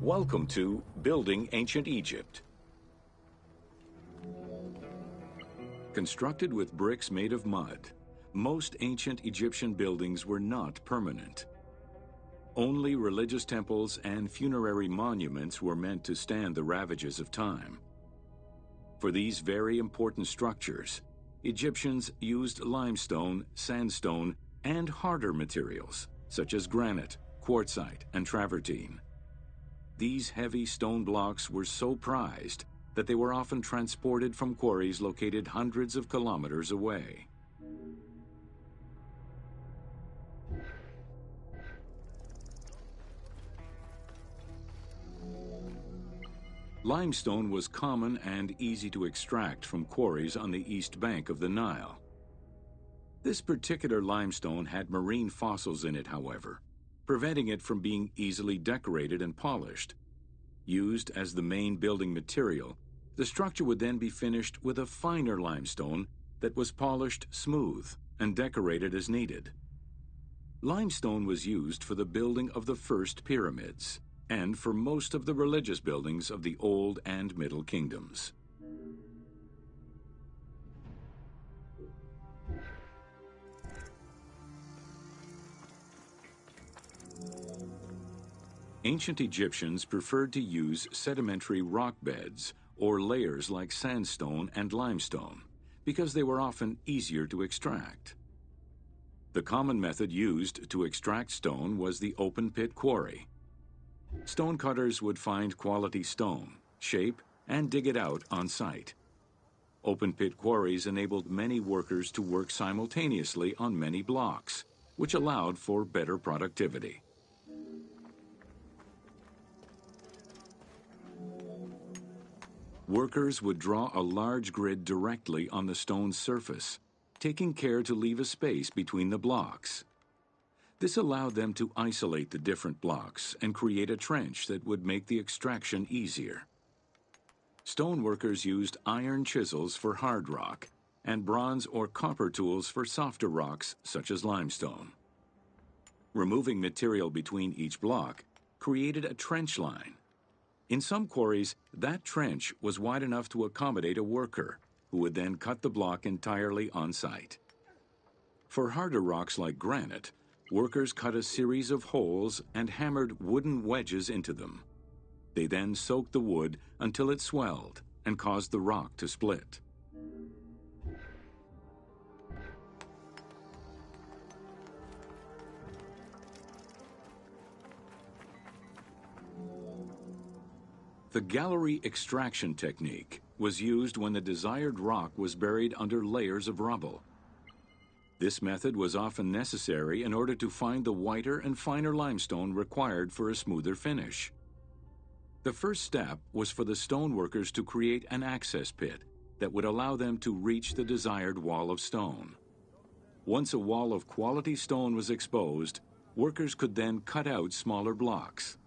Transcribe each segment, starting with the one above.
Welcome to Building Ancient Egypt. Constructed with bricks made of mud, most ancient Egyptian buildings were not permanent. Only religious temples and funerary monuments were meant to stand the ravages of time. For these very important structures, Egyptians used limestone, sandstone, and harder materials, such as granite, quartzite, and travertine. These heavy stone blocks were so prized that they were often transported from quarries located hundreds of kilometers away. Limestone was common and easy to extract from quarries on the east bank of the Nile. This particular limestone had marine fossils in it, however, preventing it from being easily decorated and polished. Used as the main building material, the structure would then be finished with a finer limestone that was polished smooth and decorated as needed. Limestone was used for the building of the first pyramids and for most of the religious buildings of the Old and Middle Kingdoms. Ancient Egyptians preferred to use sedimentary rock beds or layers like sandstone and limestone because they were often easier to extract. The common method used to extract stone was the open-pit quarry. Stonecutters would find quality stone, shape, and dig it out on site. Open-pit quarries enabled many workers to work simultaneously on many blocks, which allowed for better productivity. Workers would draw a large grid directly on the stone's surface, taking care to leave a space between the blocks. This allowed them to isolate the different blocks and create a trench that would make the extraction easier. Stoneworkers used iron chisels for hard rock and bronze or copper tools for softer rocks such as limestone. Removing material between each block created a trench line. In some quarries, that trench was wide enough to accommodate a worker, who would then cut the block entirely on site. For harder rocks like granite, workers cut a series of holes and hammered wooden wedges into them. They then soaked the wood until it swelled and caused the rock to split. The gallery extraction technique was used when the desired rock was buried under layers of rubble. This method was often necessary in order to find the whiter and finer limestone required for a smoother finish. The first step was for the stoneworkers to create an access pit that would allow them to reach the desired wall of stone. Once a wall of quality stone was exposed, workers could then cut out smaller blocks.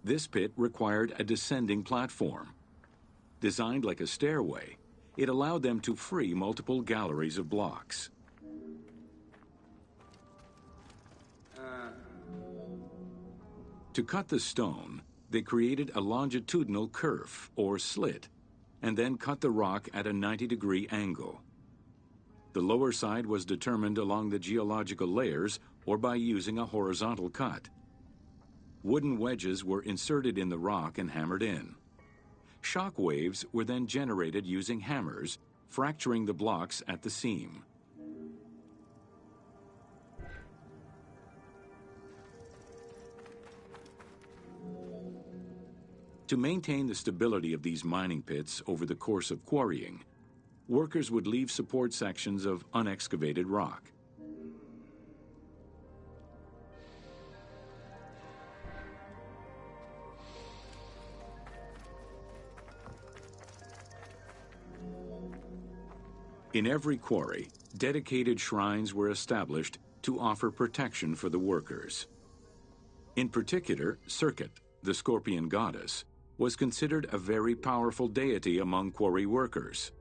This pit required a descending platform. Designed like a stairway, it allowed them to free multiple galleries of blocks. To cut the stone, they created a longitudinal kerf, or slit, and then cut the rock at a 90-degree angle. The lower side was determined along the geological layers or by using a horizontal cut. Wooden wedges were inserted in the rock and hammered in. Shock waves were then generated using hammers, fracturing the blocks at the seam. To maintain the stability of these mining pits over the course of quarrying, workers would leave support sections of unexcavated rock. In every quarry, dedicated shrines were established to offer protection for the workers. In particular, Serket, the scorpion goddess, was considered a very powerful deity among quarry workers.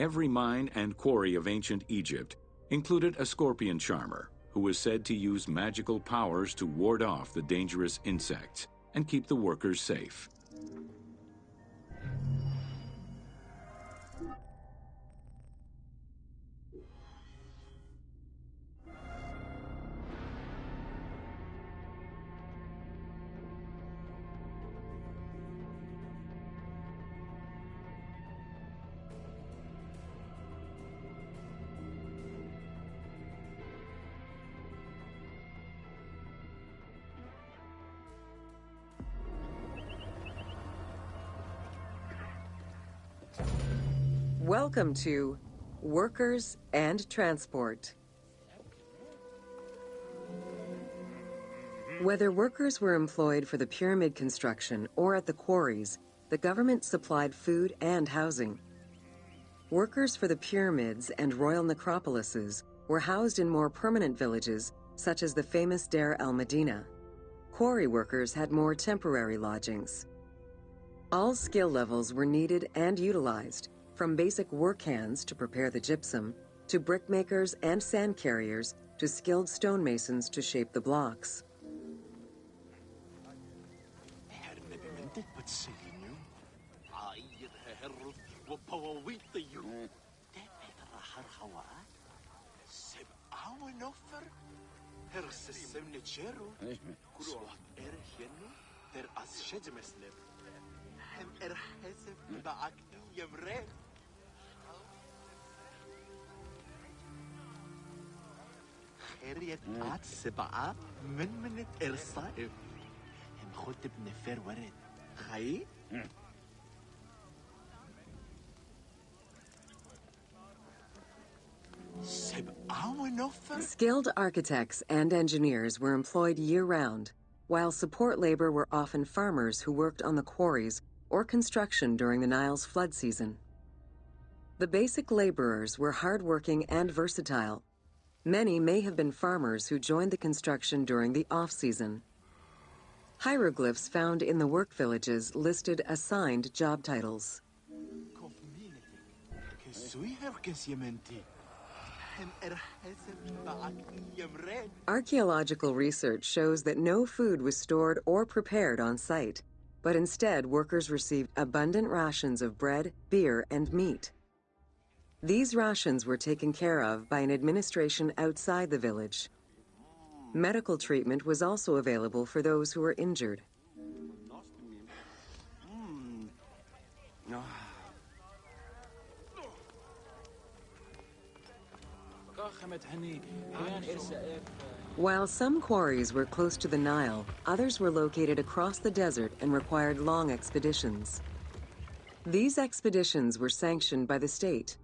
Every mine and quarry of ancient Egypt included a scorpion charmer, who was said to use magical powers to ward off the dangerous insects and keep the workers safe. Welcome to Workers and Transport. Whether workers were employed for the pyramid construction or at the quarries, the government supplied food and housing. Workers for the pyramids and royal necropolises were housed in more permanent villages, such as the famous Deir el-Medina. Quarry workers had more temporary lodgings. All skill levels were needed and utilized, from basic work hands to prepare the gypsum, to brickmakers and sand carriers, to skilled stonemasons to shape the blocks. خيرية آت سبعة من الصائب هم خد بنفر ورد خي سبعة ونفر. Skilled architects and engineers were employed year-round, while support labor were often farmers who worked on the quarries or construction during the Nile's flood season. The basic laborers were hardworking and versatile. Many may have been farmers who joined the construction during the off-season. Hieroglyphs found in the work villages listed assigned job titles. Archaeological research shows that no food was stored or prepared on site, but instead workers received abundant rations of bread, beer, and meat. These rations were taken care of by an administration outside the village. Medical treatment was also available for those who were injured. While some quarries were close to the Nile, others were located across the desert and required long expeditions. These expeditions were sanctioned by the state.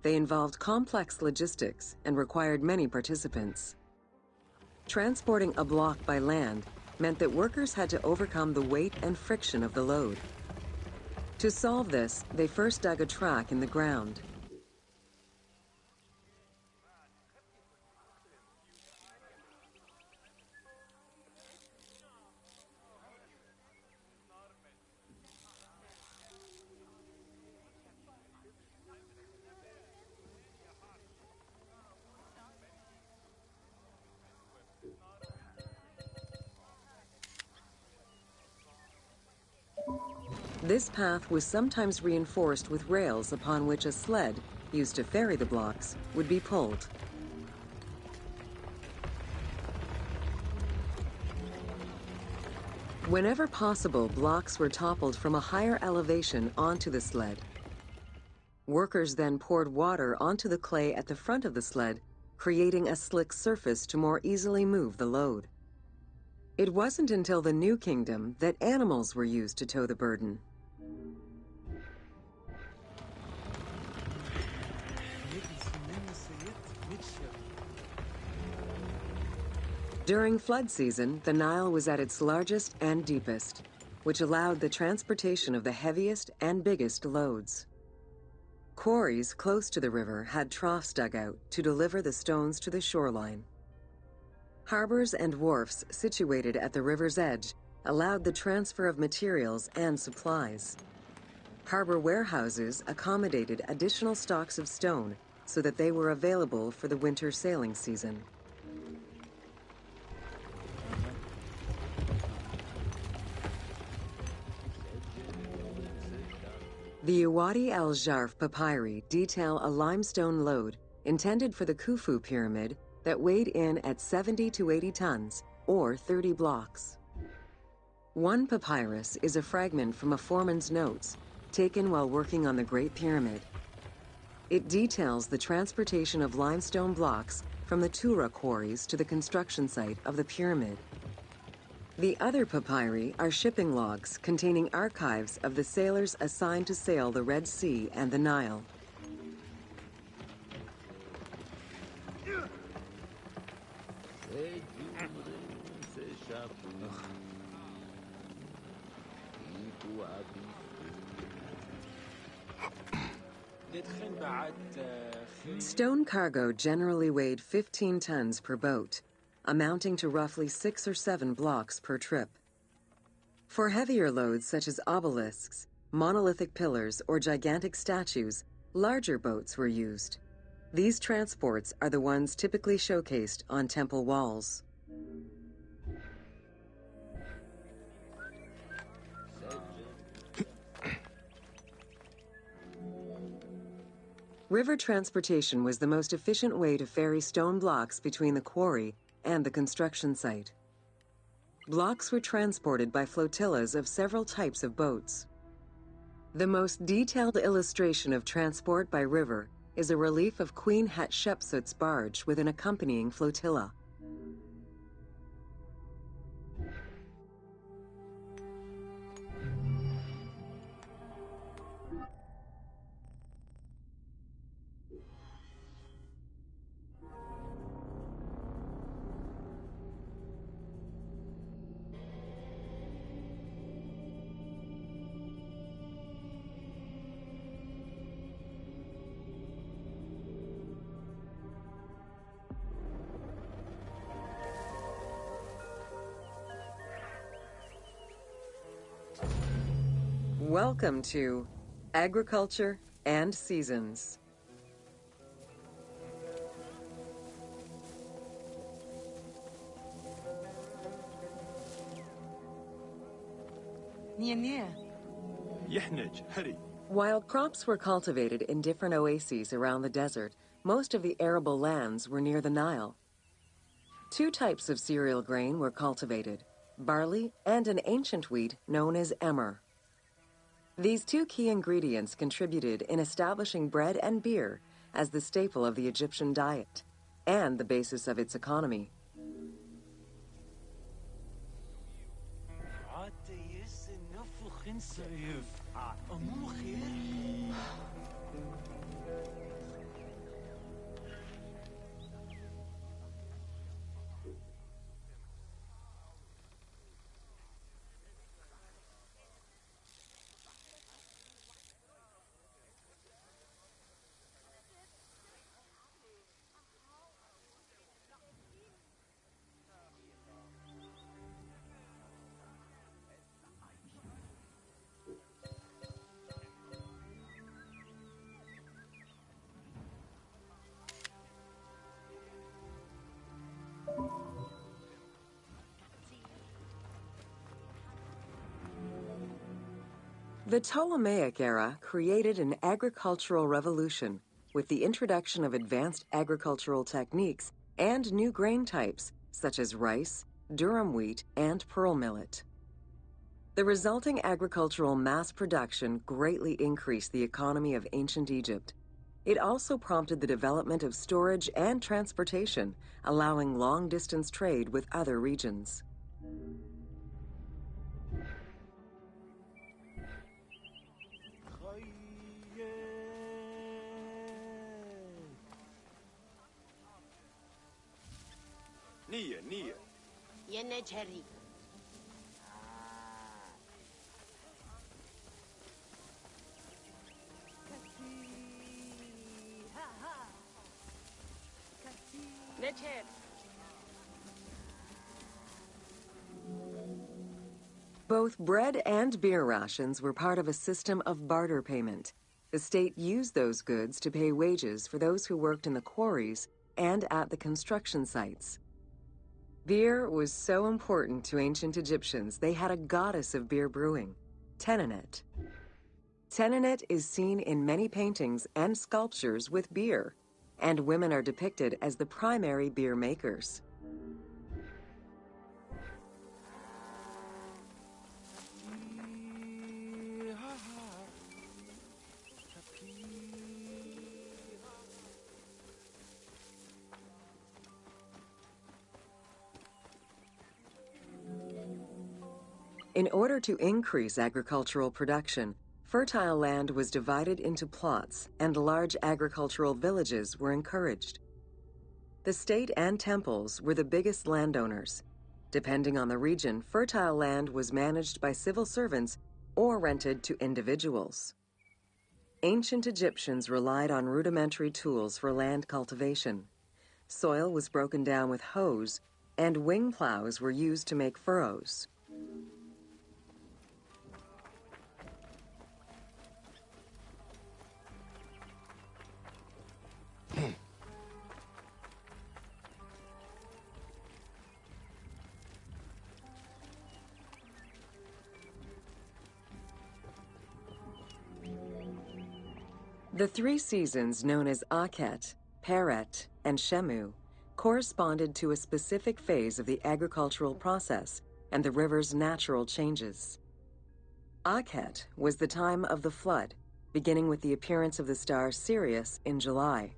They involved complex logistics and required many participants. Transporting a block by land meant that workers had to overcome the weight and friction of the load. To solve this, they first dug a track in the ground. This path was sometimes reinforced with rails upon which a sled, used to ferry the blocks, would be pulled. Whenever possible, blocks were toppled from a higher elevation onto the sled. Workers then poured water onto the clay at the front of the sled, creating a slick surface to more easily move the load. It wasn't until the New Kingdom that animals were used to tow the burden. During flood season, the Nile was at its largest and deepest, which allowed the transportation of the heaviest and biggest loads. Quarries close to the river had troughs dug out to deliver the stones to the shoreline. Harbors and wharfs situated at the river's edge allowed the transfer of materials and supplies. Harbor warehouses accommodated additional stocks of stone so that they were available for the winter sailing season. The Uwadi al-Jarf papyri detail a limestone load intended for the Khufu pyramid that weighed in at 70 to 80 tons, or 30 blocks. One papyrus is a fragment from a foreman's notes taken while working on the Great Pyramid. It details the transportation of limestone blocks from the Tura quarries to the construction site of the pyramid. The other papyri are shipping logs containing archives of the sailors assigned to sail the Red Sea and the Nile. Stone cargo generally weighed 15 tons per boat, amounting to roughly 6 or 7 blocks per trip. For heavier loads such as obelisks, monolithic pillars, or gigantic statues, larger boats were used. These transports are the ones typically showcased on temple walls. River transportation was the most efficient way to ferry stone blocks between the quarry and the construction site. Blocks were transported by flotillas of several types of boats. The most detailed illustration of transport by river is a relief of Queen Hatshepsut's barge with an accompanying flotilla. Welcome to Agriculture and Seasons. While crops were cultivated in different oases around the desert, most of the arable lands were near the Nile. Two types of cereal grain were cultivated, barley and an ancient wheat known as emmer. These two key ingredients contributed in establishing bread and beer as the staple of the Egyptian diet and the basis of its economy. The Ptolemaic era created an agricultural revolution with the introduction of advanced agricultural techniques and new grain types such as rice, durum wheat, and pearl millet. The resulting agricultural mass production greatly increased the economy of ancient Egypt. It also prompted the development of storage and transportation, allowing long-distance trade with other regions. نية ينجهري Both bread and beer rations were part of a system of barter payment. The state used those goods to pay wages for those who worked in the quarries and at the construction sites. Beer was so important to ancient Egyptians, they had a goddess of beer brewing, Tenenet. Tenenet is seen in many paintings and sculptures with beer, and women are depicted as the primary beer makers. In order to increase agricultural production, fertile land was divided into plots and large agricultural villages were encouraged. The state and temples were the biggest landowners. Depending on the region, fertile land was managed by civil servants or rented to individuals. Ancient Egyptians relied on rudimentary tools for land cultivation. Soil was broken down with hoes, and wing plows were used to make furrows. The three seasons known as Akhet, Peret, and Shemu corresponded to a specific phase of the agricultural process and the river's natural changes. Akhet was the time of the flood, beginning with the appearance of the star Sirius in July.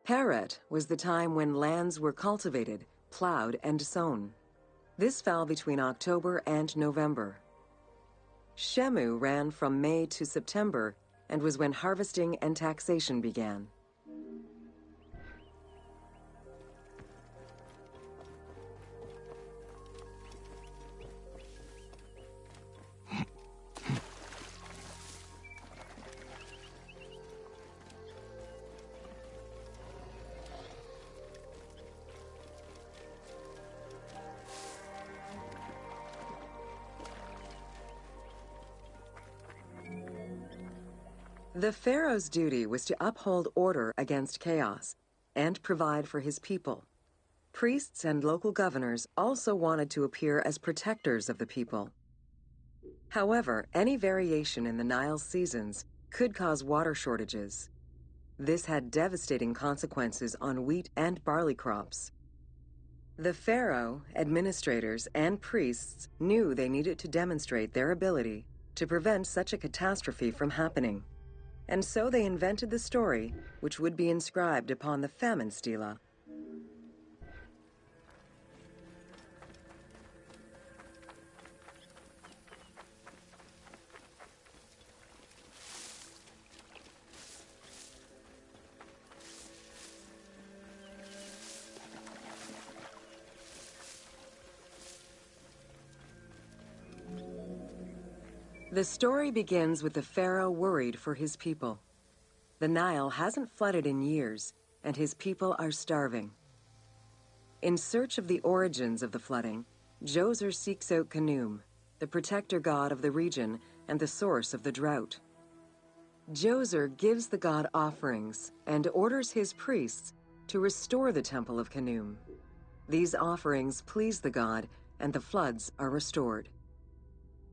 Peret was the time when lands were cultivated, plowed, and sown. This fell between October and November. Shemu ran from May to September and was when harvesting and taxation began. The pharaoh's duty was to uphold order against chaos and provide for his people. Priests and local governors also wanted to appear as protectors of the people. However, any variation in the Nile's seasons could cause water shortages. This had devastating consequences on wheat and barley crops. The pharaoh, administrators, and priests knew they needed to demonstrate their ability to prevent such a catastrophe from happening. And so they invented the story, which would be inscribed upon the famine stela. The story begins with the pharaoh worried for his people. The Nile hasn't flooded in years, and his people are starving. In search of the origins of the flooding, Djoser seeks out Khnum, the protector god of the region and the source of the drought. Djoser gives the god offerings and orders his priests to restore the temple of Khnum. These offerings please the god, and the floods are restored.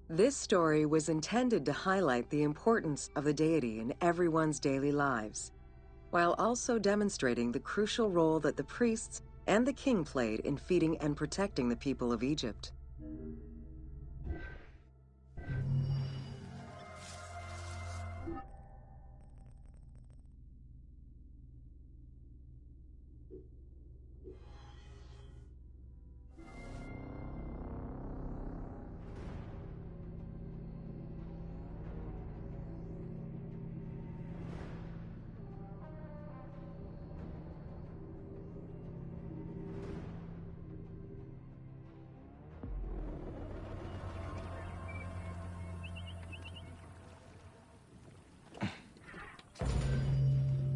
This story was intended to highlight the importance of the deity in everyone's daily lives, while also demonstrating the crucial role that the priests and the king played in feeding and protecting the people of Egypt.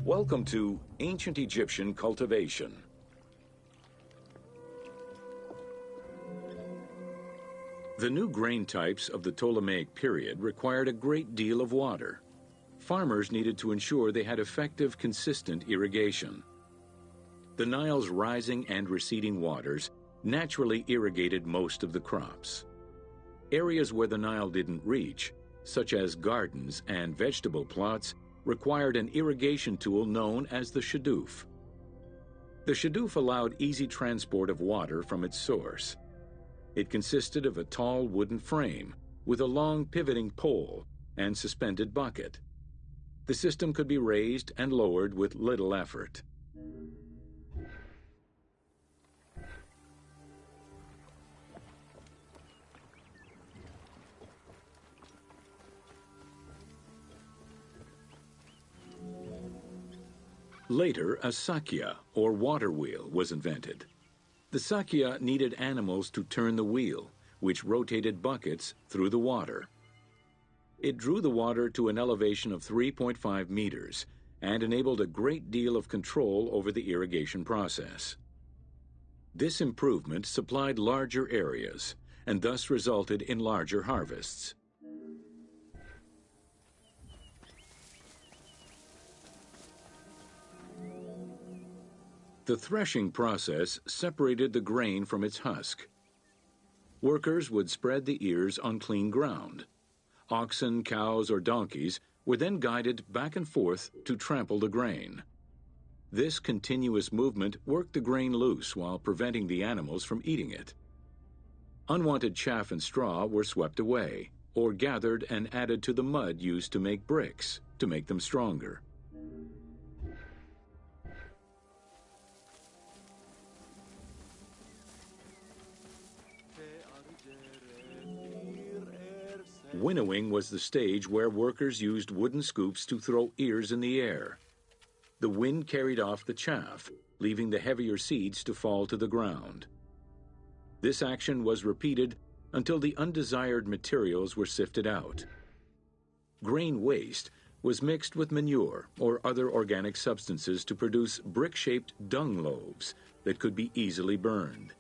Welcome to Ancient Egyptian Cultivation. The new grain types of the Ptolemaic period required a great deal of water. Farmers needed to ensure they had effective, consistent irrigation. The Nile's rising and receding waters naturally irrigated most of the crops. Areas where the Nile didn't reach, such as gardens and vegetable plots, required an irrigation tool known as the shadoof. The shadoof allowed easy transport of water from its source. It consisted of a tall wooden frame with a long pivoting pole and suspended bucket. The system could be raised and lowered with little effort. Later, a sakya, or water wheel, was invented. The sakya needed animals to turn the wheel, which rotated buckets through the water. It drew the water to an elevation of 3.5 meters and enabled a great deal of control over the irrigation process. This improvement supplied larger areas and thus resulted in larger harvests. The threshing process separated the grain from its husk. Workers would spread the ears on clean ground. Oxen, cows, or donkeys were then guided back and forth to trample the grain. This continuous movement worked the grain loose while preventing the animals from eating it. Unwanted chaff and straw were swept away, or gathered and added to the mud used to make bricks, to make them stronger. Winnowing was the stage where workers used wooden scoops to throw ears in the air. The wind carried off the chaff, leaving the heavier seeds to fall to the ground. This action was repeated until the undesired materials were sifted out. Grain waste was mixed with manure or other organic substances to produce brick-shaped dung loaves that could be easily burned.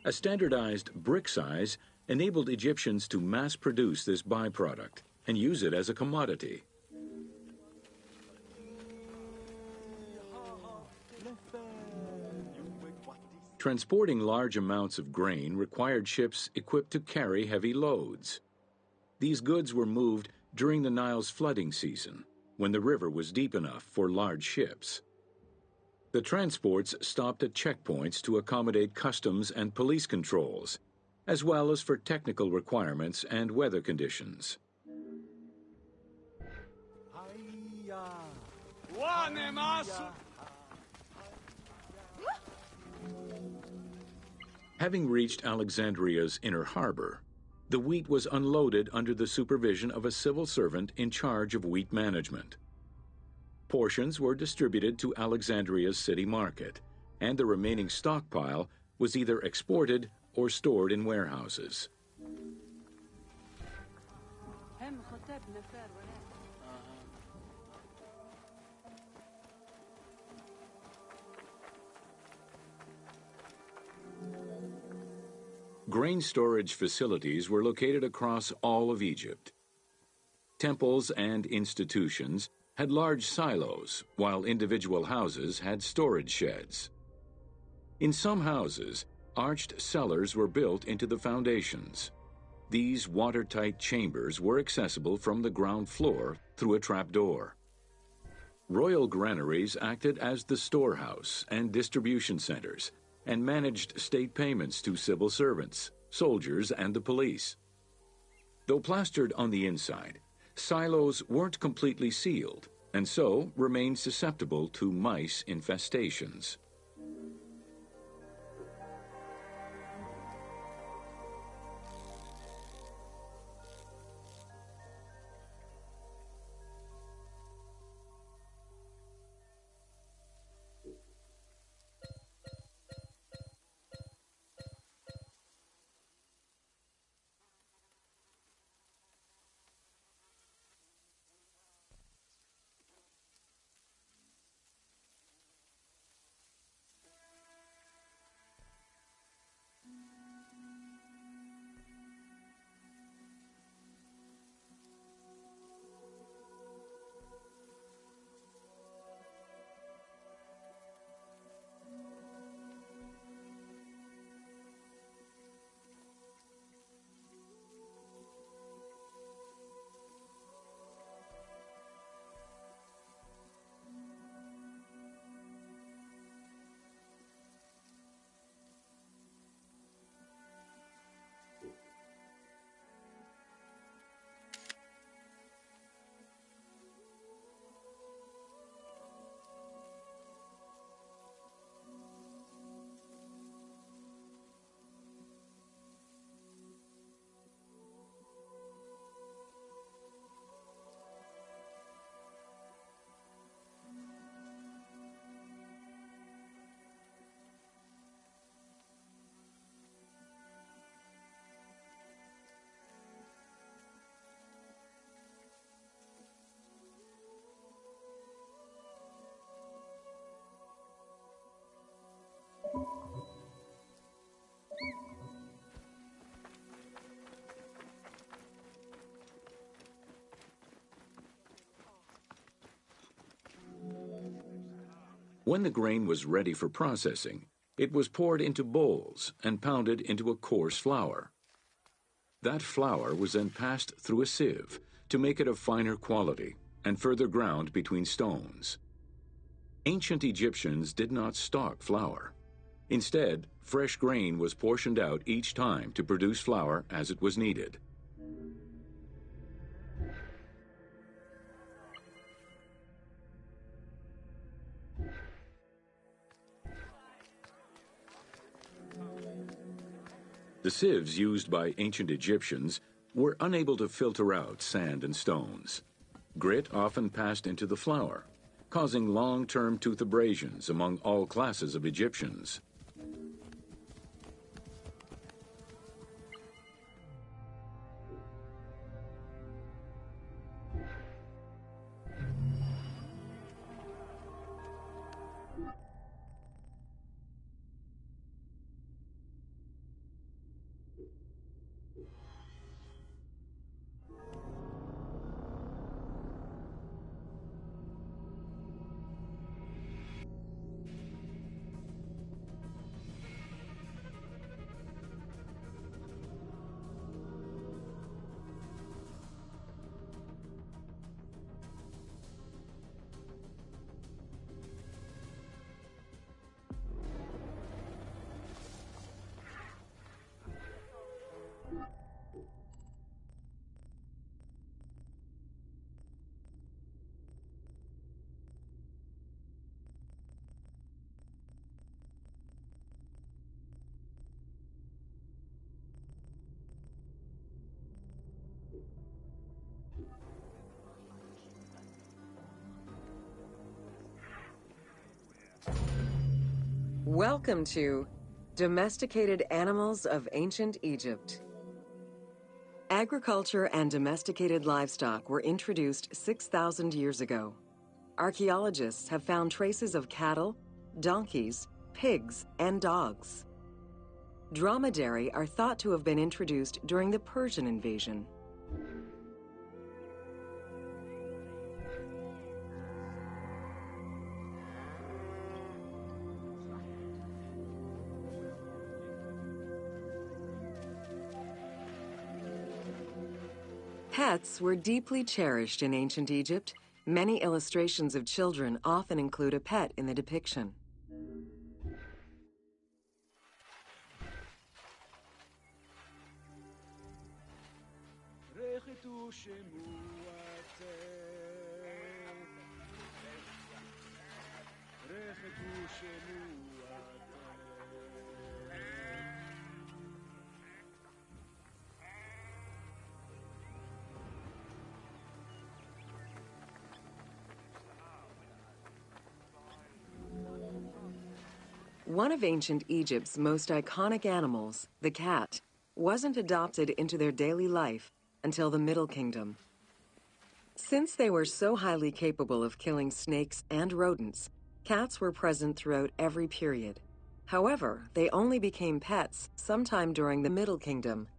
A standardized brick size enabled Egyptians to mass-produce this byproduct and use it as a commodity. Transporting large amounts of grain required ships equipped to carry heavy loads. These goods were moved during the Nile's flooding season, when the river was deep enough for large ships. The transports stopped at checkpoints to accommodate customs and police controls, as well as for technical requirements and weather conditions. Having reached Alexandria's inner harbor, the wheat was unloaded under the supervision of a civil servant in charge of wheat management. Portions were distributed to Alexandria's city market, and the remaining stockpile was either exported or stored in warehouses. Grain storage facilities were located across all of Egypt. Temples and institutions had large silos, while individual houses had storage sheds. In some houses, arched cellars were built into the foundations. These watertight chambers were accessible from the ground floor through a trapdoor. Royal granaries acted as the storehouse and distribution centers and managed state payments to civil servants, soldiers, and the police. Though plastered on the inside, silos weren't completely sealed and so remained susceptible to mice infestations. When the grain was ready for processing, it was poured into bowls and pounded into a coarse flour. That flour was then passed through a sieve to make it of finer quality and further ground between stones. Ancient Egyptians did not stock flour. Instead, fresh grain was portioned out each time to produce flour as it was needed. The sieves used by ancient Egyptians were unable to filter out sand and stones. Grit often passed into the flour, causing long-term tooth abrasions among all classes of Egyptians. Welcome to Domesticated Animals of Ancient Egypt. Agriculture and domesticated livestock were introduced 6,000 years ago. Archaeologists have found traces of cattle, donkeys, pigs, and dogs. Dromedary are thought to have been introduced during the Persian invasion. Pets were deeply cherished in ancient Egypt. Many illustrations of children often include a pet in the depiction. One of ancient Egypt's most iconic animals, the cat, wasn't adopted into their daily life until the Middle Kingdom. Since they were so highly capable of killing snakes and rodents, cats were present throughout every period. However, they only became pets sometime during the Middle Kingdom.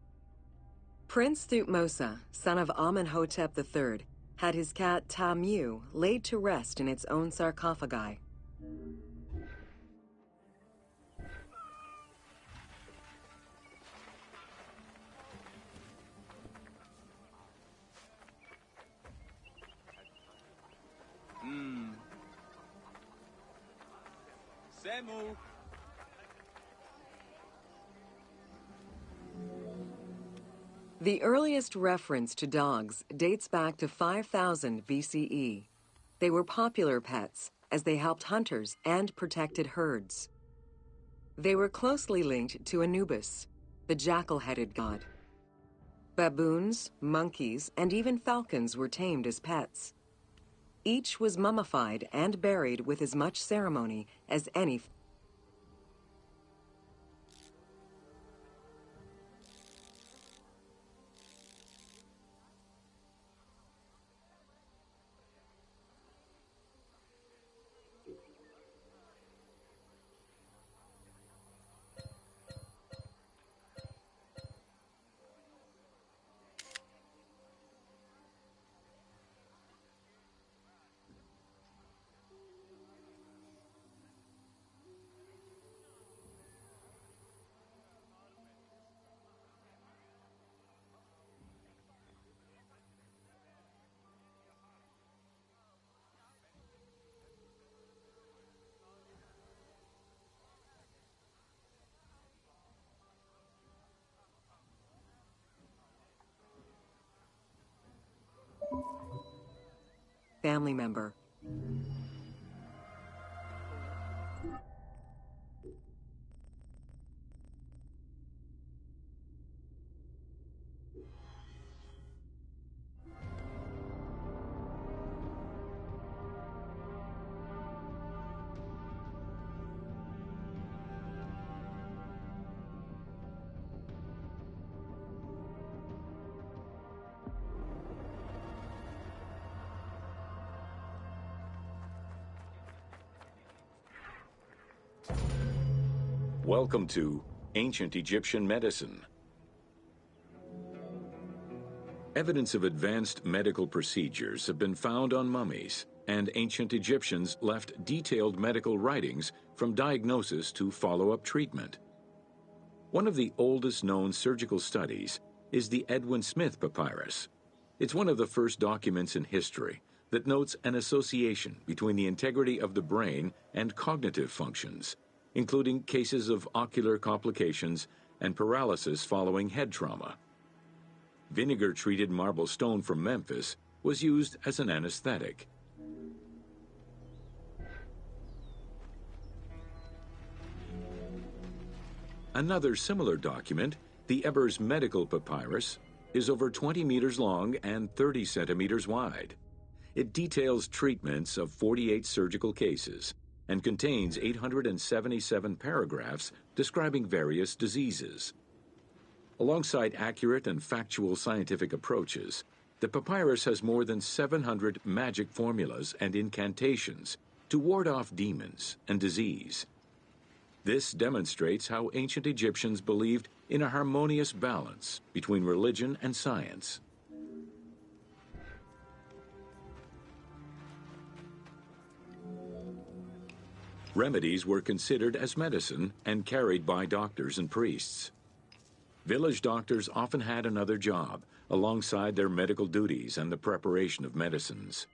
Prince Thutmose, son of Amenhotep III, had his cat Tamiu laid to rest in its own sarcophagi. Samu! The earliest reference to dogs dates back to 5000 BCE. They were popular pets as they helped hunters and protected herds. They were closely linked to Anubis, the jackal-headed god. Baboons, monkeys, and even falcons were tamed as pets. Each was mummified and buried with as much ceremony as any. family member. Welcome to Ancient Egyptian Medicine. Evidence of advanced medical procedures have been found on mummies, and ancient Egyptians left detailed medical writings from diagnosis to follow-up treatment. One of the oldest known surgical studies is the Edwin Smith Papyrus. It's one of the first documents in history that notes an association between the integrity of the brain and cognitive functions, including cases of ocular complications and paralysis following head trauma. Vinegar-treated marble stone from Memphis was used as an anesthetic. Another similar document, the Ebers Medical Papyrus, is over 20 meters long and 30 centimeters wide. It details treatments of 48 surgical cases and contains 877 paragraphs describing various diseases. Alongside accurate and factual scientific approaches, the papyrus has more than 700 magic formulas and incantations to ward off demons and disease. This demonstrates how ancient Egyptians believed in a harmonious balance between religion and science. Remedies were considered as medicine and carried by doctors and priests. Village doctors often had another job alongside their medical duties and the preparation of medicines.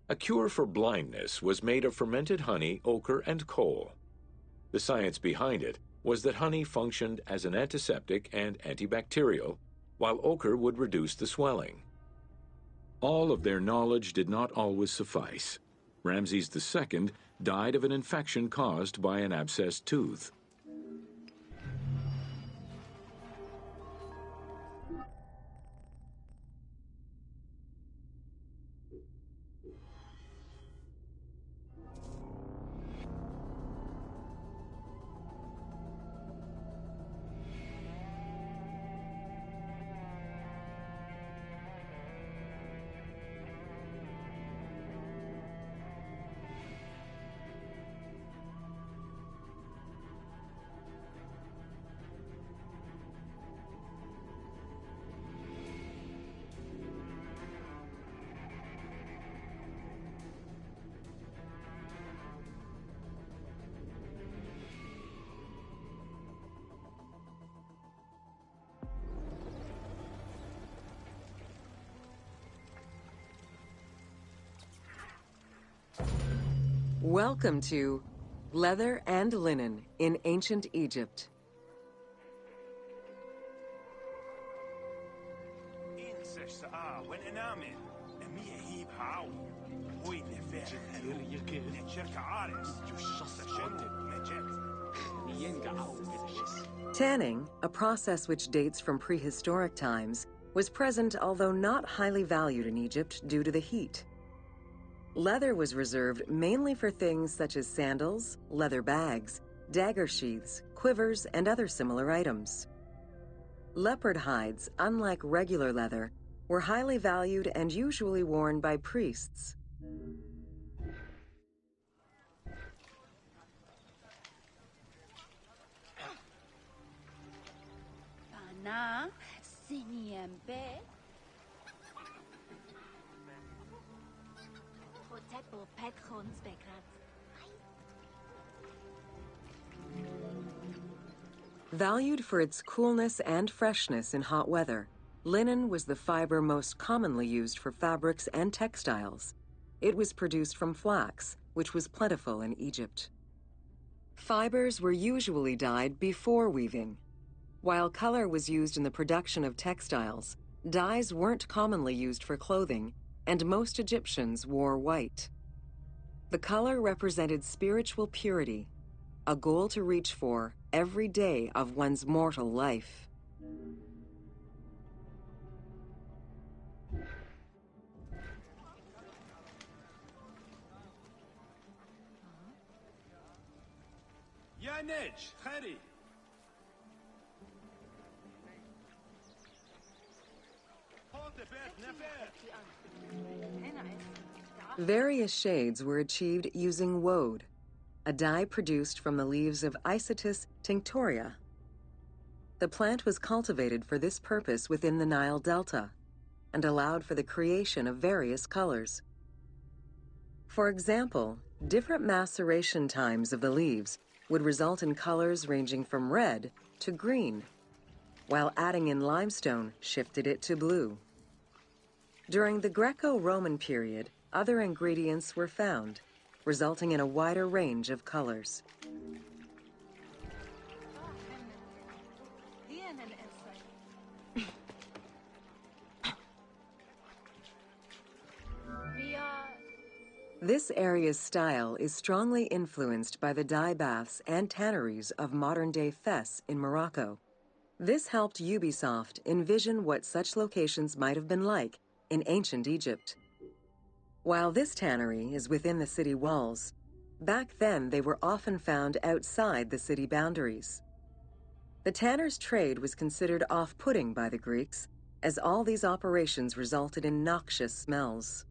A cure for blindness was made of fermented honey, ochre, and coal. The science behind it was that honey functioned as an antiseptic and antibacterial, while ochre would reduce the swelling. All of their knowledge did not always suffice. Ramses II died of an infection caused by an abscessed tooth. Welcome to Leather and Linen in Ancient Egypt. Tanning, a process which dates from prehistoric times, was present although not highly valued in Egypt due to the heat. Leather was reserved mainly for things such as sandals, leather bags, dagger sheaths, quivers, and other similar items. Leopard hides, unlike regular leather, were highly valued and usually worn by priests. Valued for its coolness and freshness in hot weather, linen was the fiber most commonly used for fabrics and textiles. It was produced from flax, which was plentiful in Egypt. Fibers were usually dyed before weaving. While color was used in the production of textiles, dyes weren't commonly used for clothing, and most Egyptians wore white. The color represented spiritual purity, a goal to reach for every day of one's mortal life. Various shades were achieved using woad, a dye produced from the leaves of Isotis tinctoria. The plant was cultivated for this purpose within the Nile Delta and allowed for the creation of various colors. For example, different maceration times of the leaves would result in colors ranging from red to green, while adding in limestone shifted it to blue. During the Greco-Roman period, other ingredients were found, resulting in a wider range of colors. This area's style is strongly influenced by the dye baths and tanneries of modern-day Fes in Morocco. This helped Ubisoft envision what such locations might have been like in ancient Egypt. While this tannery is within the city walls, back then they were often found outside the city boundaries. The tanner's trade was considered off-putting by the Greeks, as all these operations resulted in noxious smells.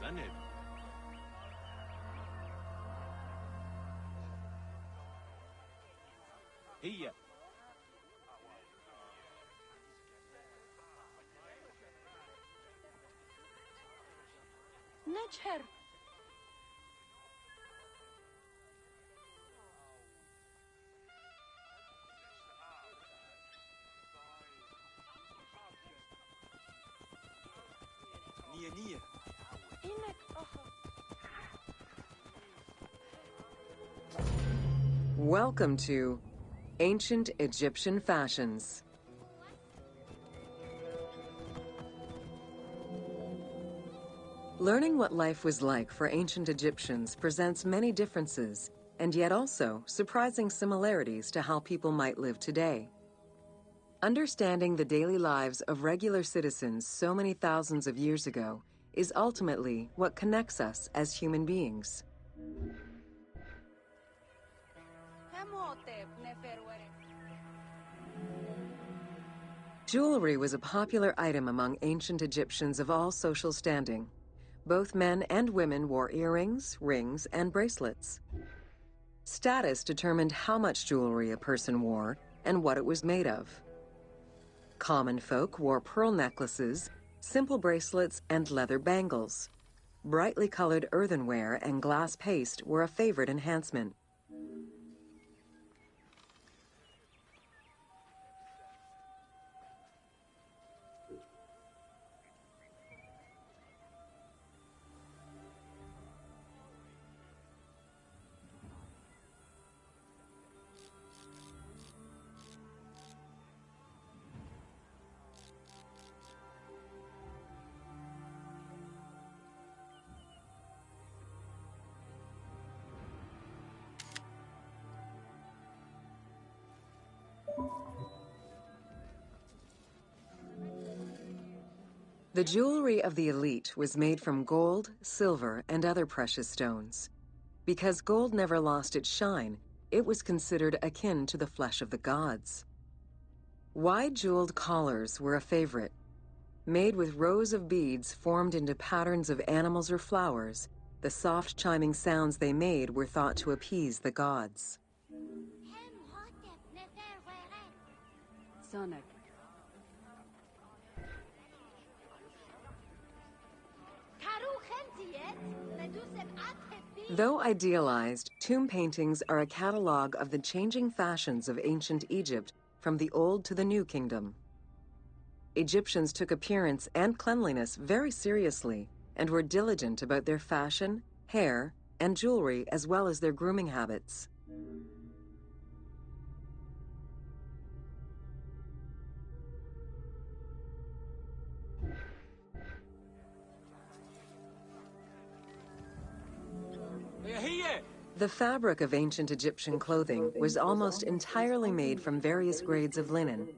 زنب هي نجهر نية إنك أخا. Welcome to Ancient Egyptian Fashions. Learning what life was like for ancient Egyptians presents many differences, and yet also surprising similarities to how people might live today. Understanding the daily lives of regular citizens so many thousands of years ago is ultimately what connects us as human beings. Jewelry was a popular item among ancient Egyptians of all social standing. Both men and women wore earrings, rings, and bracelets. Status determined how much jewelry a person wore and what it was made of. Common folk wore pearl necklaces, simple bracelets, and leather bangles. Brightly colored earthenware and glass paste were a favorite enhancement. The jewelry of the elite was made from gold, silver, and other precious stones. Because gold never lost its shine, it was considered akin to the flesh of the gods. Wide jeweled collars were a favorite. Made with rows of beads formed into patterns of animals or flowers, the soft chiming sounds they made were thought to appease the gods. Sonak, Though idealized, tomb paintings are a catalog of the changing fashions of ancient Egypt from the Old to the New Kingdom. Egyptians took appearance and cleanliness very seriously and were diligent about their fashion, hair, and jewelry as well as their grooming habits. The fabric of ancient Egyptian clothing was almost entirely made from various grades of linen.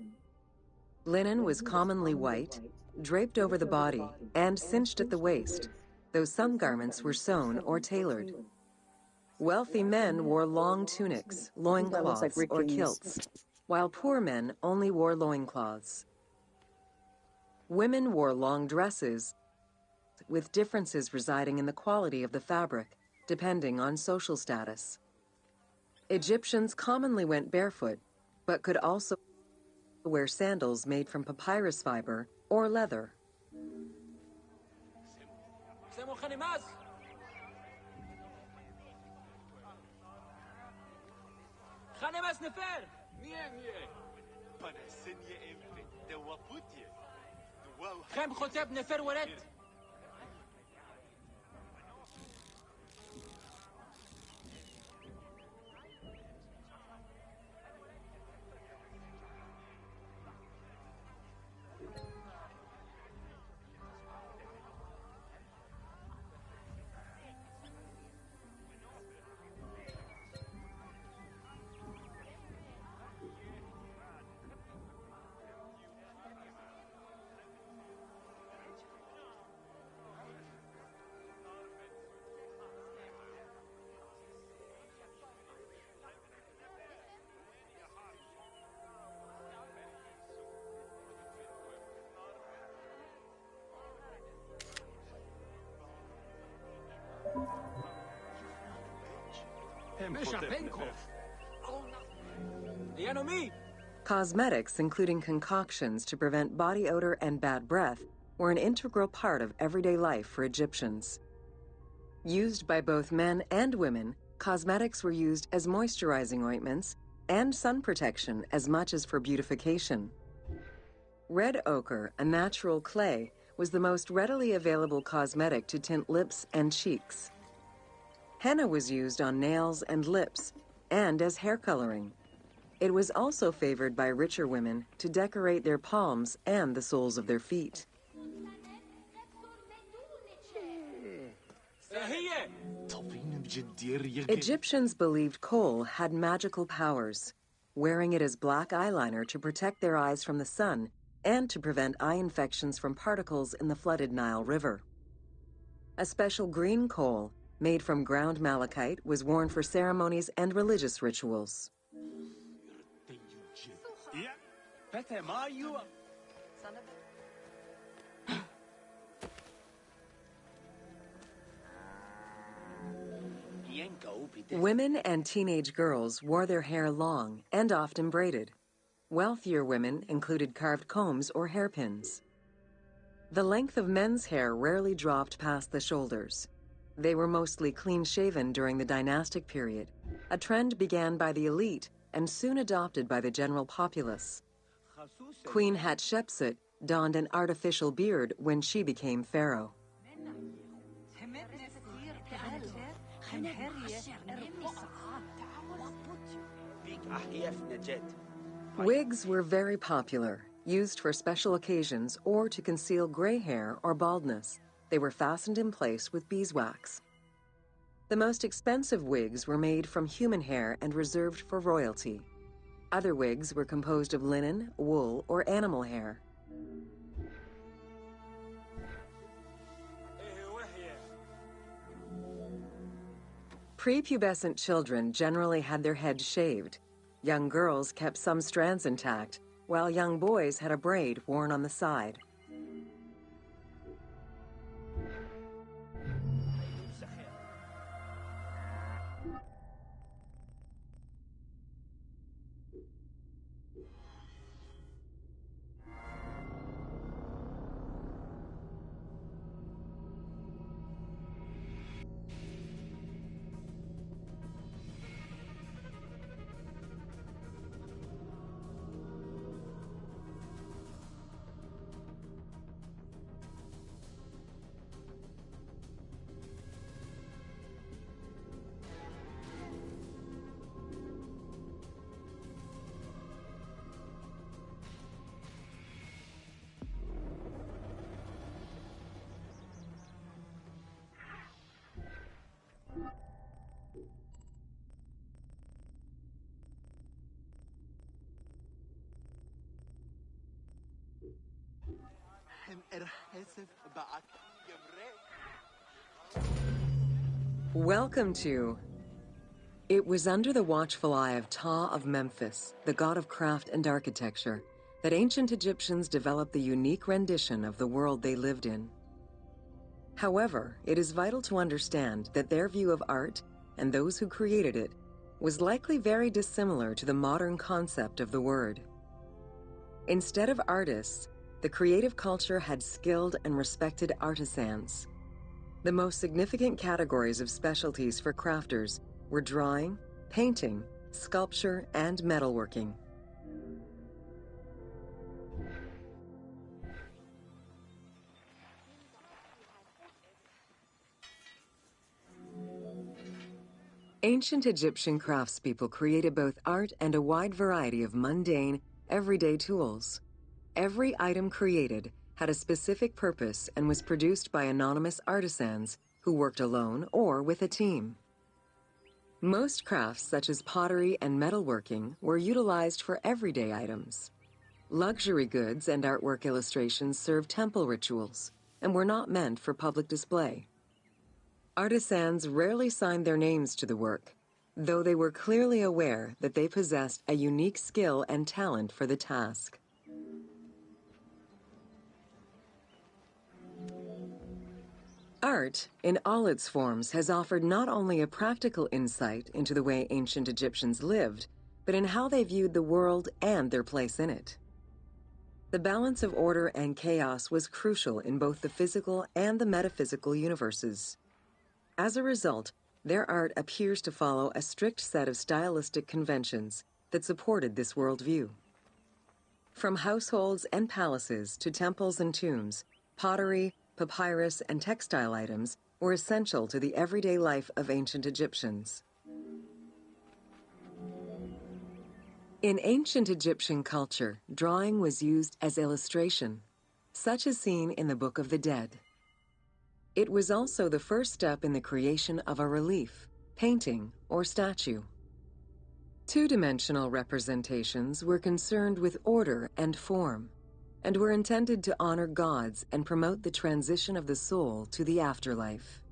Linen was commonly white, draped over the body, and cinched at the waist, though some garments were sewn or tailored. Wealthy men wore long tunics, loincloths, or kilts, while poor men only wore loincloths. Women wore long dresses, with differences residing in the quality of the fabric, depending on social status. Egyptians commonly went barefoot, but could also wear sandals made from papyrus fiber or leather. Cosmetics, including concoctions to prevent body odor and bad breath, were an integral part of everyday life for Egyptians. Used by both men and women, cosmetics were used as moisturizing ointments and sun protection as much as for beautification. Red ochre, a natural clay, was the most readily available cosmetic to tint lips and cheeks. Henna was used on nails and lips, and as hair coloring. It was also favored by richer women to decorate their palms and the soles of their feet. Egyptians believed kohl had magical powers, wearing it as black eyeliner to protect their eyes from the sun and to prevent eye infections from particles in the flooded Nile River. A special green kohl, made from ground malachite, was worn for ceremonies and religious rituals. Women and teenage girls wore their hair long and often braided. Wealthier women included carved combs or hairpins. The length of men's hair rarely dropped past the shoulders. They were mostly clean-shaven during the dynastic period, a trend began by the elite and soon adopted by the general populace. Queen Hatshepsut donned an artificial beard when she became pharaoh. Wigs were very popular, used for special occasions or to conceal gray hair or baldness. They were fastened in place with beeswax. The most expensive wigs were made from human hair and reserved for royalty. Other wigs were composed of linen, wool, or animal hair. Prepubescent children generally had their heads shaved. Young girls kept some strands intact, while young boys had a braid worn on the side. إرحسف بعك يمرك. Welcome to... It was under the watchful eye of Ptah of Memphis, the god of craft and architecture, that ancient Egyptians developed the unique rendition of the world they lived in. However, it is vital to understand that their view of art, and those who created it, was likely very dissimilar to the modern concept of the word. Instead of artists, the creative culture had skilled and respected artisans. The most significant categories of specialties for crafters were drawing, painting, sculpture, and metalworking. Ancient Egyptian craftspeople created both art and a wide variety of mundane, everyday tools. Every item created had a specific purpose and was produced by anonymous artisans who worked alone or with a team. Most crafts, such as pottery and metalworking, were utilized for everyday items. Luxury goods and artwork illustrations served temple rituals and were not meant for public display. Artisans rarely signed their names to the work, though they were clearly aware that they possessed a unique skill and talent for the task. Art, in all its forms, has offered not only a practical insight into the way ancient Egyptians lived, but in how they viewed the world and their place in it. The balance of order and chaos was crucial in both the physical and the metaphysical universes. As a result, their art appears to follow a strict set of stylistic conventions that supported this worldview. From households and palaces to temples and tombs, pottery, papyrus, and textile items were essential to the everyday life of ancient Egyptians. In ancient Egyptian culture, drawing was used as illustration, such as seen in the Book of the Dead. It was also the first step in the creation of a relief, painting, or statue. Two-dimensional representations were concerned with order and form, and were intended to honor gods and promote the transition of the soul to the afterlife.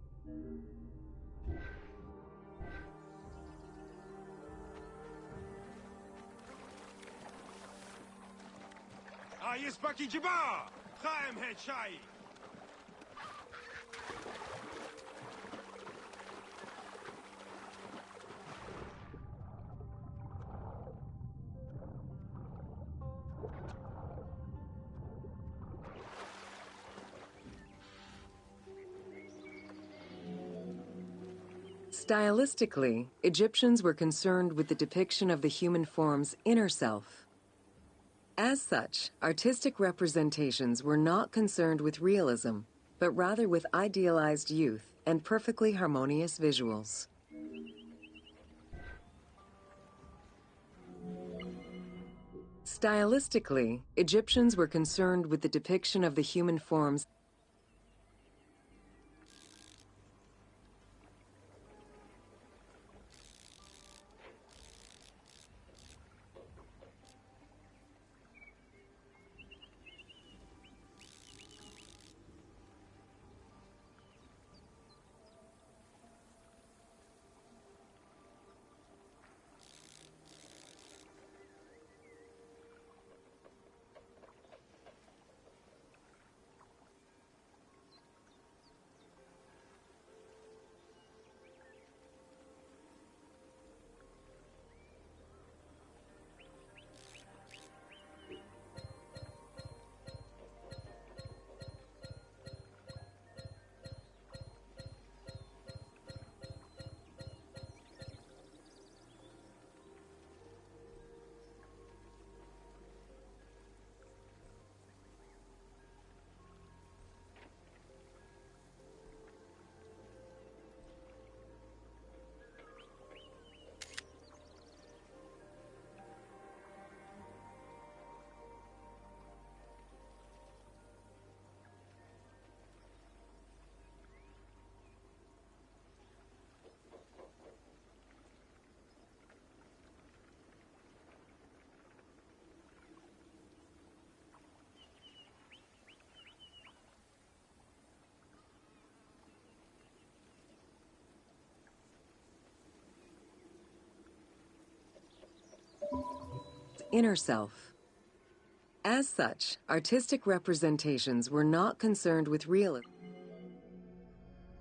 Stylistically, Egyptians were concerned with the depiction of the human form's inner self. As such, artistic representations were not concerned with realism, but rather with idealized youth and perfectly harmonious visuals. Stylistically, Egyptians were concerned with the depiction of the human form's inner self. As such, artistic representations were not concerned with realism.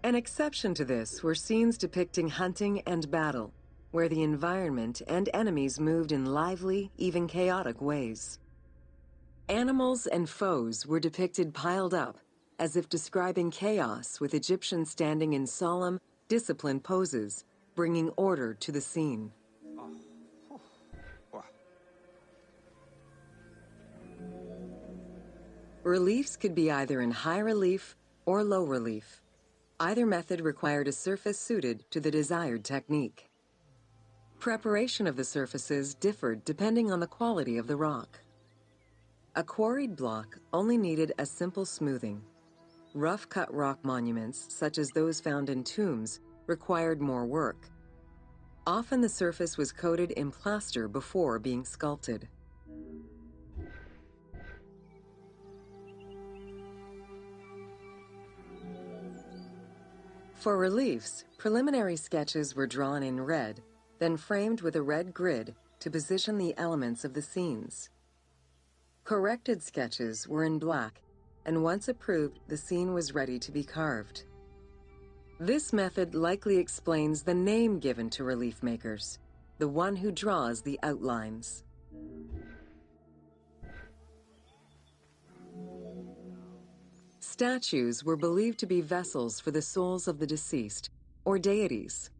An exception to this were scenes depicting hunting and battle, where the environment and enemies moved in lively, even chaotic ways. Animals and foes were depicted piled up, as if describing chaos, with Egyptians standing in solemn, disciplined poses, bringing order to the scene. Reliefs could be either in high relief or low relief. Either method required a surface suited to the desired technique. Preparation of the surfaces differed depending on the quality of the rock. A quarried block only needed a simple smoothing. Rough-cut rock monuments, such as those found in tombs, required more work. Often the surface was coated in plaster before being sculpted. For reliefs, preliminary sketches were drawn in red, then framed with a red grid to position the elements of the scenes. Corrected sketches were in black, and once approved, the scene was ready to be carved. This method likely explains the name given to relief makers, the one who draws the outlines. Statues were believed to be vessels for the souls of the deceased, or deities.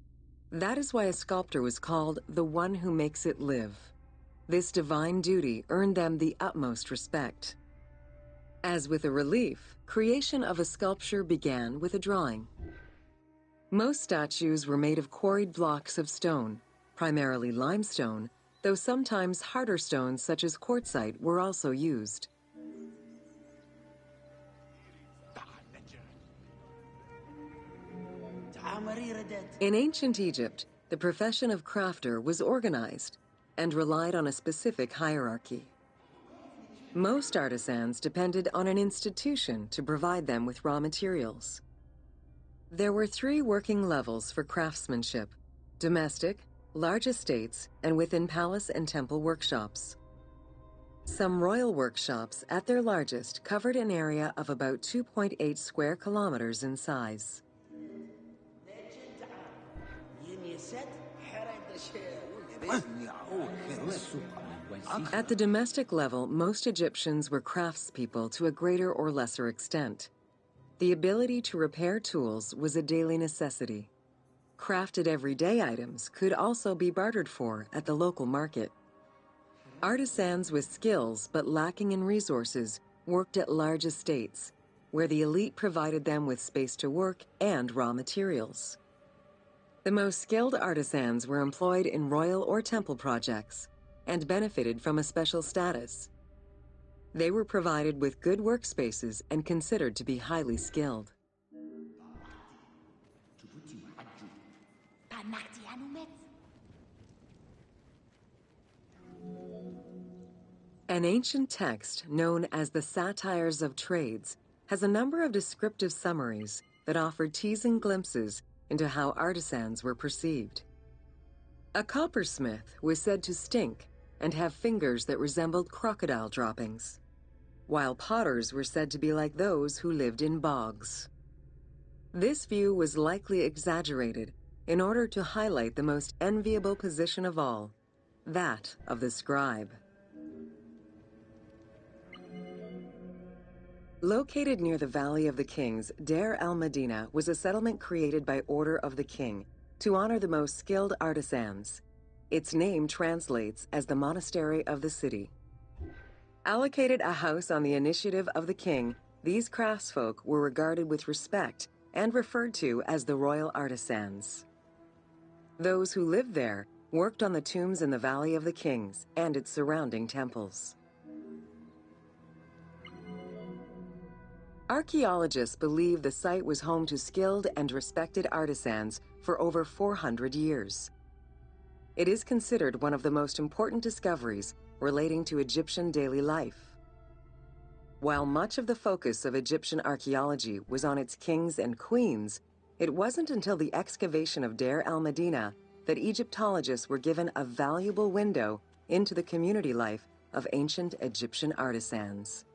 That is why a sculptor was called the one who makes it live. This divine duty earned them the utmost respect. As with a relief, creation of a sculpture began with a drawing. Most statues were made of quarried blocks of stone, primarily limestone, though sometimes harder stones such as quartzite were also used. In ancient Egypt, the profession of crafter was organized and relied on a specific hierarchy. Most artisans depended on an institution to provide them with raw materials. There were 3 working levels for craftsmanship: domestic, large estates, and within palace and temple workshops. Some royal workshops, at their largest, covered an area of about 2.8 square kilometers in size. At the domestic level, most Egyptians were craftspeople to a greater or lesser extent. The ability to repair tools was a daily necessity. Crafted everyday items could also be bartered for at the local market. Artisans with skills but lacking in resources worked at large estates, where the elite provided them with space to work and raw materials. The most skilled artisans were employed in royal or temple projects and benefited from a special status. They were provided with good workspaces and considered to be highly skilled. An ancient text known as the Satires of Trades has a number of descriptive summaries that offer teasing glimpses into how artisans were perceived. A coppersmith was said to stink and have fingers that resembled crocodile droppings, while potters were said to be like those who lived in bogs. This view was likely exaggerated in order to highlight the most enviable position of all, that of the scribe. Located near the Valley of the Kings, Deir el-Medina was a settlement created by order of the king to honor the most skilled artisans. Its name translates as the monastery of the city. Allocated a house on the initiative of the king, these craftsfolk were regarded with respect and referred to as the royal artisans. Those who lived there worked on the tombs in the Valley of the Kings and its surrounding temples. Archaeologists believe the site was home to skilled and respected artisans for over 400 years. It is considered one of the most important discoveries relating to Egyptian daily life. While much of the focus of Egyptian archaeology was on its kings and queens, it wasn't until the excavation of Deir el-Medina that Egyptologists were given a valuable window into the community life of ancient Egyptian artisans.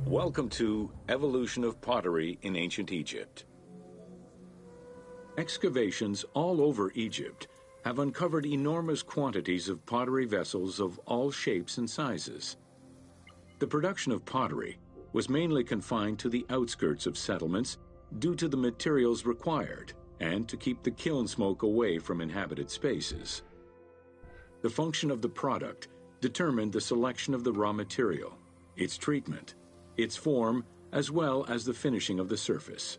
Welcome to Evolution of Pottery in Ancient Egypt. Excavations all over Egypt have uncovered enormous quantities of pottery vessels of all shapes and sizes. The production of pottery was mainly confined to the outskirts of settlements due to the materials required and to keep the kiln smoke away from inhabited spaces. The function of the product determined the selection of the raw material, its treatment, its form, as well as the finishing of the surface.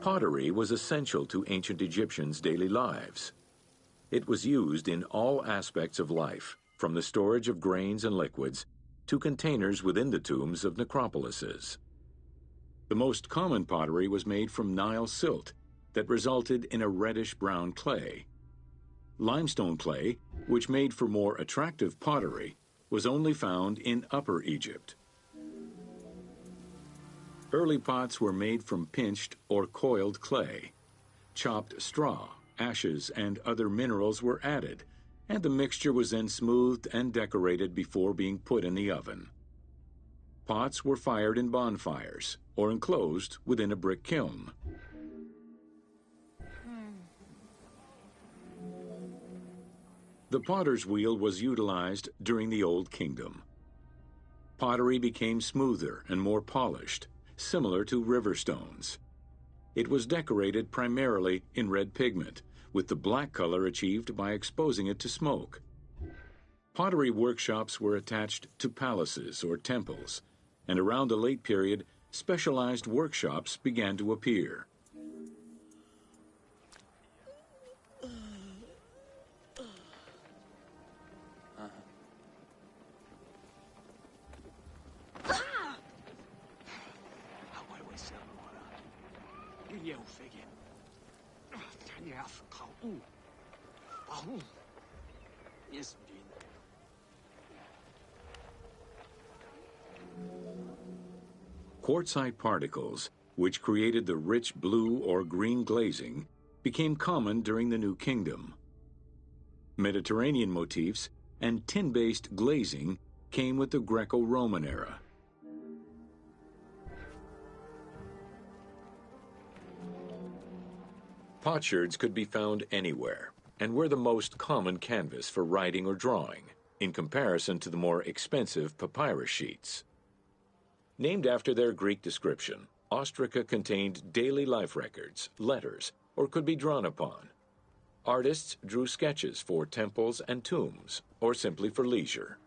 Pottery was essential to ancient Egyptians' daily lives. It was used in all aspects of life, from the storage of grains and liquids to containers within the tombs of necropolises. The most common pottery was made from Nile silt that resulted in a reddish-brown clay. Limestone clay, which made for more attractive pottery, was only found in Upper Egypt. Early pots were made from pinched or coiled clay. Chopped straw, ashes, and other minerals were added, and the mixture was then smoothed and decorated before being put in the oven. Pots were fired in bonfires or enclosed within a brick kiln. The potter's wheel was utilized during the Old Kingdom. Pottery became smoother and more polished, similar to river stones. It was decorated primarily in red pigment, with the black color achieved by exposing it to smoke. Pottery workshops were attached to palaces or temples, and around the late period, specialized workshops began to appear. Quartzite particles, which created the rich blue or green glazing, became common during the New Kingdom. Mediterranean motifs and tin-based glazing came with the Greco-Roman era. Potsherds could be found anywhere and were the most common canvas for writing or drawing, in comparison to the more expensive papyrus sheets. Named after their Greek description, ostraca contained daily life records, letters, or could be drawn upon. Artists drew sketches for temples and tombs, or simply for leisure.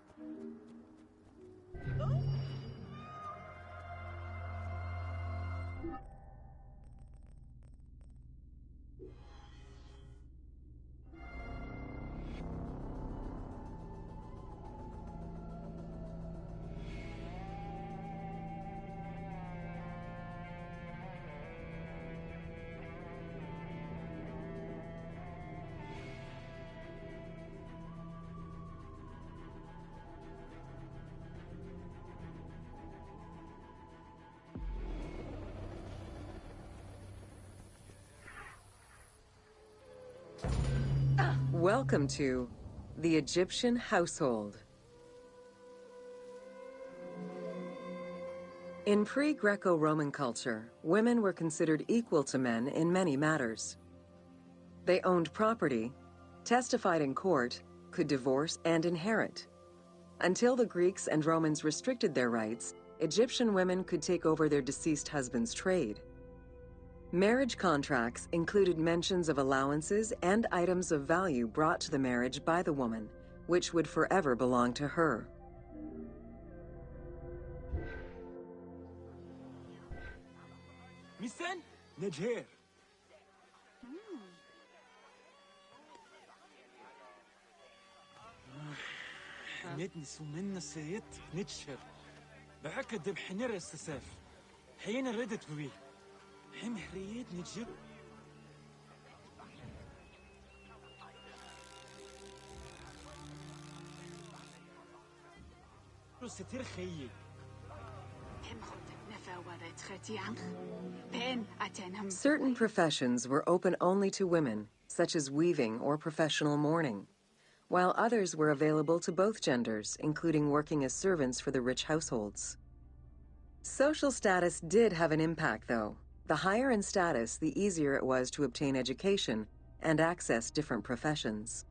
Welcome to the Egyptian household. In pre-Greco-Roman culture, women were considered equal to men in many matters. They owned property, testified in court, could divorce and inherit. Until the Greeks and Romans restricted their rights, Egyptian women could take over their deceased husband's trade. Marriage contracts included mentions of allowances and items of value brought to the marriage by the woman, which would forever belong to her. Misan? Najher. حنيتني سومنا سيت نتشر بعك الدب حنير السساف حين ردت بوي حين حريت نتجر ستير خيي Certain professions were open only to women, such as weaving or professional mourning, while others were available to both genders, including working as servants for the rich households. Social status did have an impact, though. The higher in status, the easier it was to obtain education and access different professions.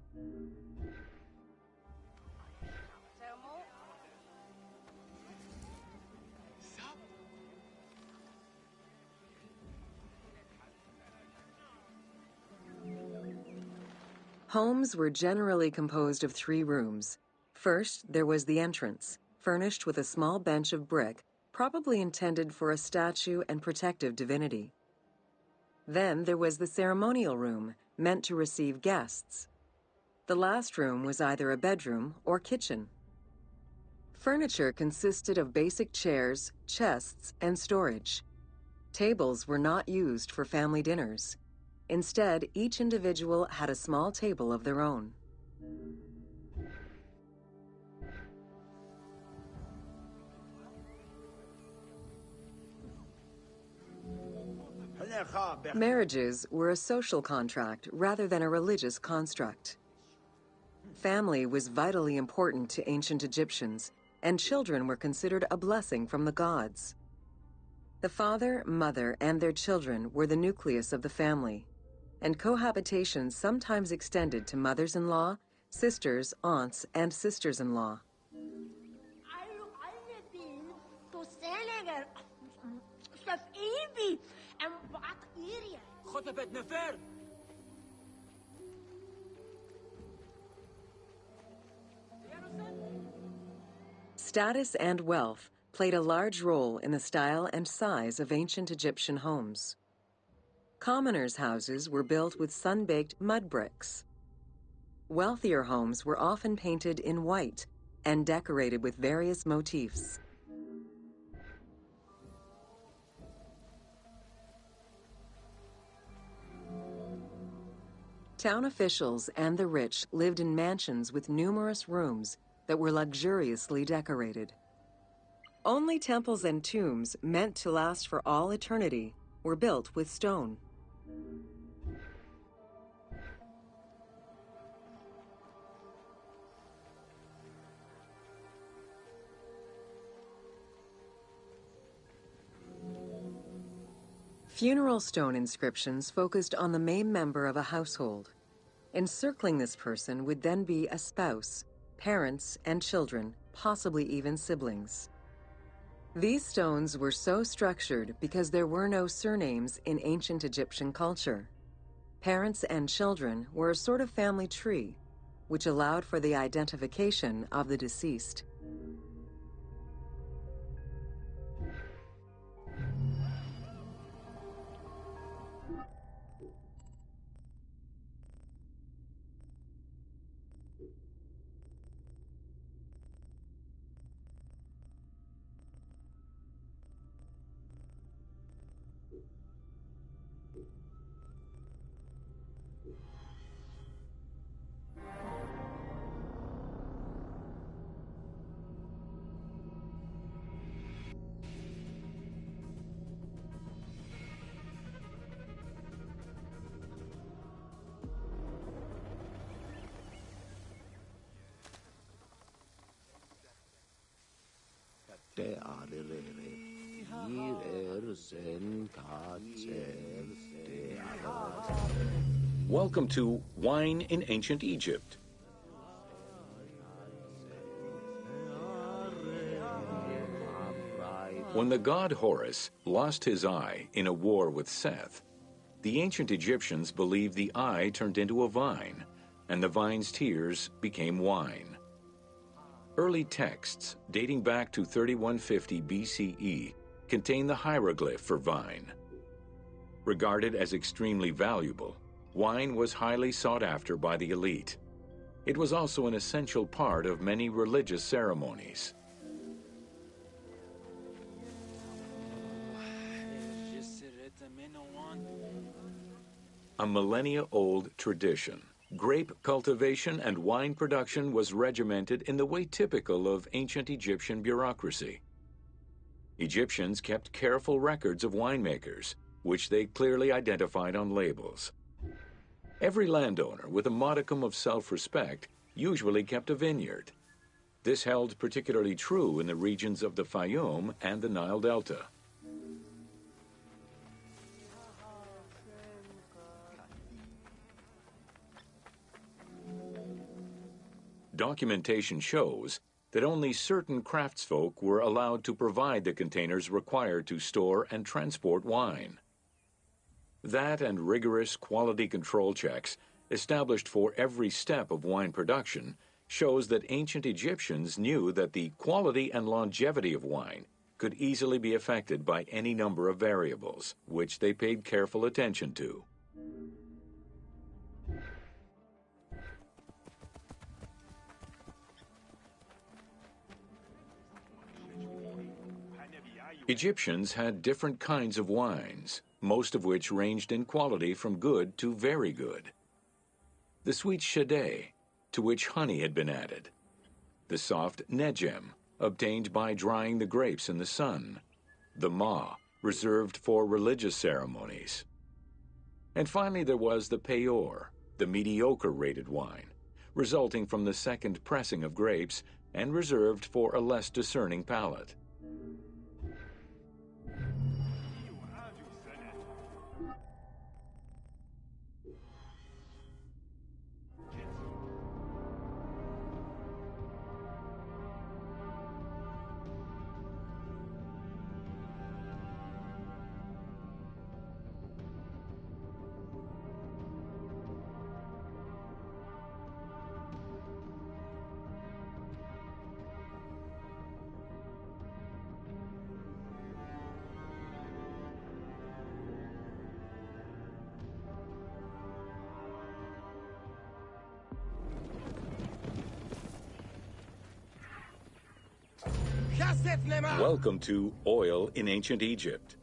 Homes were generally composed of 3 rooms. First, there was the entrance, furnished with a small bench of brick, probably intended for a statue and protective divinity. Then there was the ceremonial room, meant to receive guests. The last room was either a bedroom or kitchen. Furniture consisted of basic chairs, chests, and storage. Tables were not used for family dinners. Instead, each individual had a small table of their own. Marriages were a social contract rather than a religious construct. Family was vitally important to ancient Egyptians, and children were considered a blessing from the gods. The father, mother, and their children were the nucleus of the family, and cohabitation sometimes extended to mothers-in-law, sisters, aunts, and sisters-in-law. Status and wealth played a large role in the style and size of ancient Egyptian homes. Commoners' houses were built with sun-baked mud bricks. Wealthier homes were often painted in white and decorated with various motifs. Town officials and the rich lived in mansions with numerous rooms that were luxuriously decorated. Only temples and tombs meant to last for all eternity were built with stone. Funeral stone inscriptions focused on the main member of a household. Encircling this person would then be a spouse, parents, and children, possibly even siblings. These stones were so structured because there were no surnames in ancient Egyptian culture. Parents and children were a sort of family tree, which allowed for the identification of the deceased. Welcome to Wine in Ancient Egypt. When the god Horus lost his eye in a war with Seth, the ancient Egyptians believed the eye turned into a vine, and the vine's tears became wine. Early texts, dating back to 3150 BCE, contain the hieroglyph for vine. Regarded as extremely valuable, wine was highly sought after by the elite. It was also an essential part of many religious ceremonies. A millennia-old tradition, grape cultivation and wine production was regimented in the way typical of ancient Egyptian bureaucracy. Egyptians kept careful records of winemakers, which they clearly identified on labels. Every landowner with a modicum of self-respect usually kept a vineyard. This held particularly true in the regions of the Fayum and the Nile Delta. Documentation shows that only certain craftsfolk were allowed to provide the containers required to store and transport wine. That and rigorous quality control checks established for every step of wine production shows that ancient Egyptians knew that the quality and longevity of wine could easily be affected by any number of variables, which they paid careful attention to. Egyptians had different kinds of wines, most of which ranged in quality from good to very good. The sweet shadeh, to which honey had been added. The soft nejem, obtained by drying the grapes in the sun. The ma, reserved for religious ceremonies. And finally there was the peyor, the mediocre-rated wine, resulting from the second pressing of grapes and reserved for a less discerning palate. Welcome to Oil in Ancient Egypt.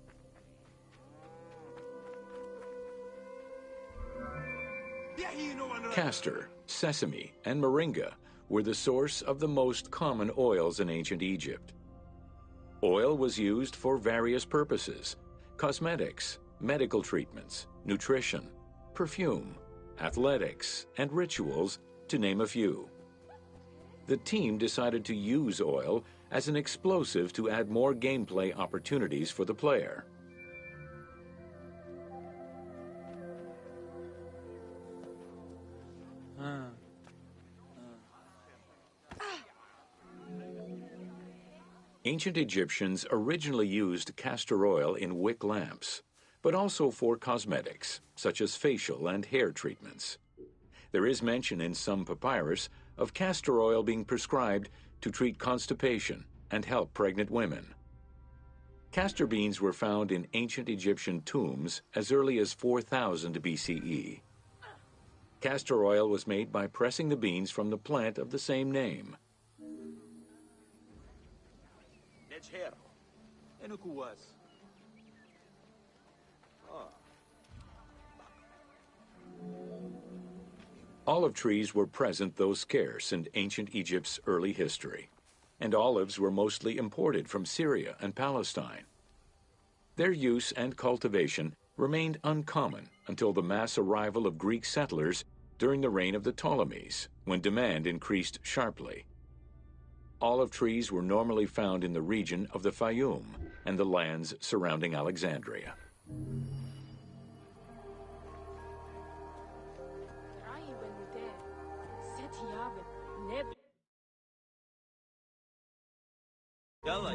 Castor, sesame, and moringa were the source of the most common oils in ancient Egypt. Oil was used for various purposes: cosmetics, medical treatments, nutrition, perfume, athletics, and rituals, to name a few. The team decided to use oil as an explosive to add more gameplay opportunities for the player. Ancient Egyptians originally used castor oil in wick lamps, but also for cosmetics, such as facial and hair treatments. There is mention in some papyrus of castor oil being prescribed to treat constipation and help pregnant women. Castor beans were found in ancient Egyptian tombs as early as 4000 BCE. Castor oil was made by pressing the beans from the plant of the same name. Olive trees were present, though scarce, in ancient Egypt's early history, and olives were mostly imported from Syria and Palestine. Their use and cultivation remained uncommon until the mass arrival of Greek settlers during the reign of the Ptolemies, when demand increased sharply. Olive trees were normally found in the region of the Fayum and the lands surrounding Alexandria. يلا